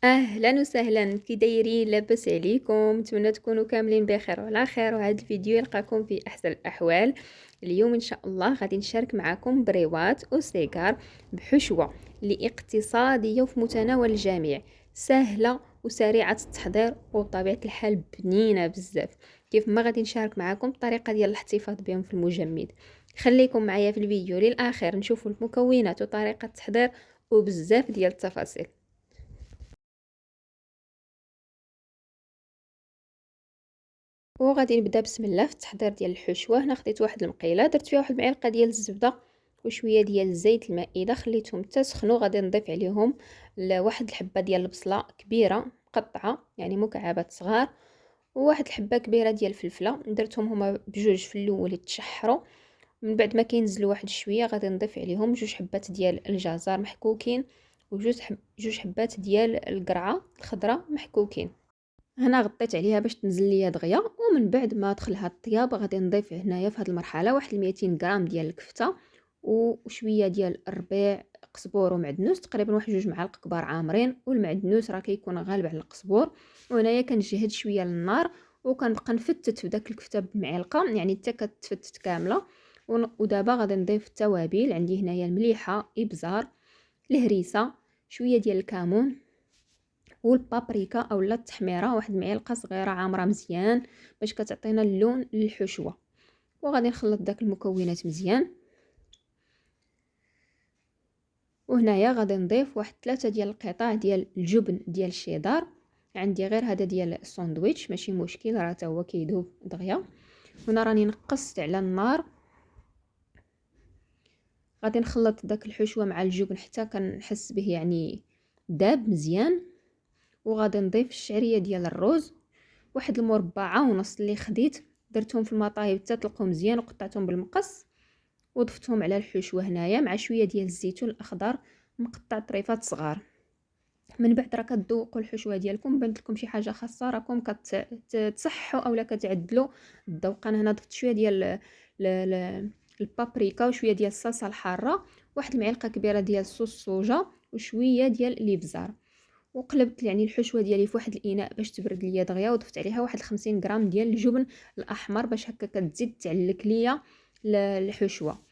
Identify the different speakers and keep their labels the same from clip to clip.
Speaker 1: اهلا وسهلا، كي دايرين؟ لاباس عليكم؟ نتمنى تكونوا كاملين بخير وعلى خير، وهذا الفيديو يلقاكم في احسن الاحوال. اليوم ان شاء الله غادي نشارك معكم بريوات وسيجار بحشوه اللي اقتصاديه وفي متناول الجميع، سهله وسريعه التحضير وبطبيعه الحال بنينه بزاف. كيف ما غادي نشارك معكم الطريقه ديال الاحتفاظ بهم في المجمد. خليكم معايا في الفيديو للاخر نشوفوا المكونات وطريقه التحضير وبزاف ديال التفاصيل. وغادي نبدا بسم الله في التحضير ديال الحشوه. هنا خديت واحد المقيله، درت فيها واحد المعلقه ديال الزبده وشويه ديال الزيت المائده، خليتهم تسخنوا. غادي نضيف عليهم واحد الحبه ديال البصله كبيره مقطعه يعني مكعبات صغار، وواحد الحبه كبيره ديال الفلفله درتهم هما بجوج في الاول يتشحروا. من بعد ما كينزلوا واحد شويه غادي نضيف عليهم جوج حبات ديال الجزر محكوكين، جوج حبات ديال القرعه الخضراء محكوكين. هنا غطيت عليها باش تنزل ليا دغيا، ومن بعد ما دخلها الطياب غادي نضيف هنايا في هذه المرحله واحد 200 غرام ديال الكفته وشويه ديال الربيع قزبور ومعدنوس، تقريبا واحد جوج معالق كبار عامرين، والمعدنوس راه كيكون غالب على القزبور. وهنايا كنجهد شويه للنار وكنبقى نفتت في داك الكفته بمعلقه يعني حتى كتفتت كامله. ودابا غادي نضيف التوابل. عندي هنايا المليحه، ابزار، الهريسه، شويه ديال الكمون والبابريكا اولا التحميره، واحد المعلقه صغيره عامره مزيان باش كتعطينا اللون للحشوه. وغادي نخلط داك المكونات مزيان. وهنايا غادي نضيف واحد 3 ديال القطع ديال الجبن ديال الشيدار، عندي غير هذا ديال الساندويتش ماشي مشكل، راه حتى هو كيذوب دغيا. هنا راني نقصت على النار، غادي نخلط داك الحشوه مع الجبن حتى كنحس به يعني داب مزيان. وغادي نضيف الشعريه ديال الروز، واحد المربعه ونص اللي خديت، درتهم في المطايب حتى طلقوا مزيان وقطعتهم بالمقص وضفتهم على الحشوه هنايا مع شويه ديال الزيتون الاخضر مقطع طريفات صغار. من بعد راه كتذوقوا الحشوه ديالكم، بانت لكم شي حاجه خاصه راكم كتصحوا اولا كتعدلوا الذوق. انا هنا ضفت شويه ديال البابريكا وشويه ديال الصلصه الحاره، واحد المعلقه كبيره ديال صوص صوجا وشويه ديال الابزار. وقلبت يعني الحشوه ديالي في واحد الاناء باش تبرد ليا دغيا، وضفت عليها واحد 50 غرام ديال الجبن الاحمر باش هكا كتزيد تعلك ليا الحشوه.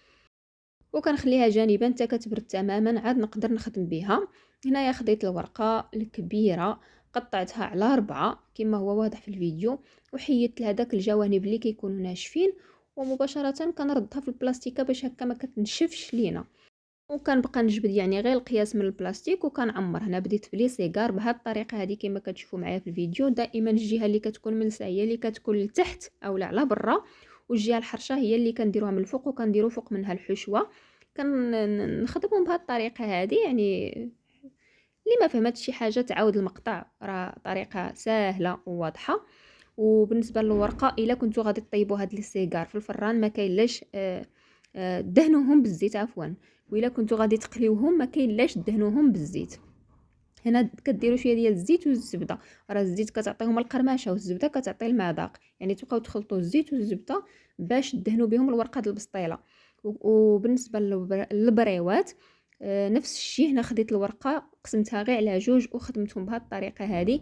Speaker 1: وكنخليها جانبا حتى كتبرد تماما عاد نقدر نخدم بها. هنايا خديت الورقه الكبيره قطعتها على 4 كما هو واضح في الفيديو، وحيدت لها داك الجوانب اللي كيكونوا ناشفين، ومباشره كنردها في البلاستيكه باش هكا ما كتنشفش لينا. وكنبقى نجبد يعني غير القياس من البلاستيك وكنعمر. هنا بديت بلي سيجار بهذه الطريقه هذه كما كتشوفوا معايا في الفيديو. دائما الجهه اللي كتكون ملسه هي اللي كتكون لتحت اولا على برا، والجهه الحرشه هي اللي كنديروها من الفوق وكنديروا فوق منها الحشوه. كنخدموا بهذه الطريقه هذه يعني. اللي ما فهمتش شي حاجه تعاود المقطع، راه طريقه سهله وواضحه. وبالنسبه للورقه الا كنتو غادي طيبوا هاد السيجار في الفران ما كاينلاش دهنوهم بالزيت عفوا، وإلا كنتو غادي تقليوهم ما كاينلاش دهنوهم بالزيت. هنا كديروا شويه ديال الزيت والزبده، راه الزيت كتعطيهم القرمشه والزبده كتعطي المذاق، يعني تبقاو تخلطوا الزيت والزبده باش دهنوا بهم الورقه د البسطيله. وبالنسبه للبريوات نفس الشيء. هنا خديت الورقه قسمتها غير على جوج وخدمتهم بهذه الطريقه هذه.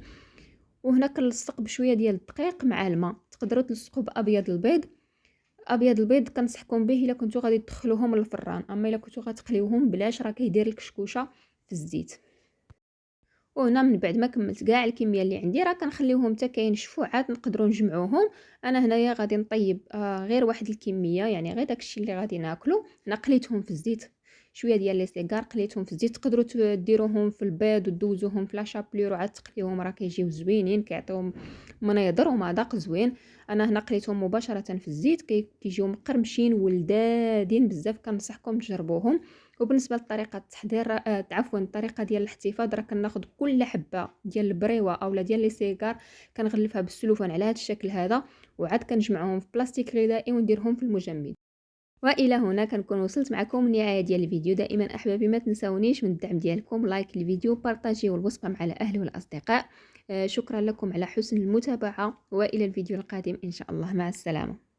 Speaker 1: وهنا كنلصق بشويه ديال الدقيق مع الماء، تقدروا تلصقوا بابيض البيض. ابيض البيض كنصحكم به الا كنتو غادي تدخلوهم للفران، اما الا كنتو غتقليوهم بلاش راه كيدير الكشكوشه في الزيت. وهنا من بعد ما كملت كاع الكميه اللي عندي راه كنخليوهم حتى كينشفوا عاد نقدروا نجمعوهم. انا هنايا غادي نطيب غير واحد الكميه يعني غير داكشي اللي غادي ناكلو. انا قليتهم في الزيت شويه ديال لي سيغار، قليتهم في الزيت. تقدروا ديروهم في البيض ودوزوهم في لاشابلور وعاد تقليوهم راه كيجيو زوينين كيعطيوهم منيضر ومذاق زوين. انا هنا قليتهم مباشره في الزيت كيجيو مقرمشين ولذاذين بزاف، كنصحكم تجربوهم. وبالنسبه لطريقه التحضير عفوا الطريقه ديال الاحتفاظ، راه كناخذ كل حبه ديال البريوه اولا ديال لي سيغار كنغلفها بالسلوفان على هذا الشكل هذا، وعاد كنجمعهم في بلاستيك غذائي ونديرهم في المجمد. والى هنا كنكون وصلت معكم للنهايه ديال الفيديو. دائما احبابي ما تنساونيش من الدعم ديالكم، لايك الفيديو، بارطاجي والوصفه مع الاهل والاصدقاء. شكرا لكم على حسن المتابعه، والى الفيديو القادم ان شاء الله. مع السلامه.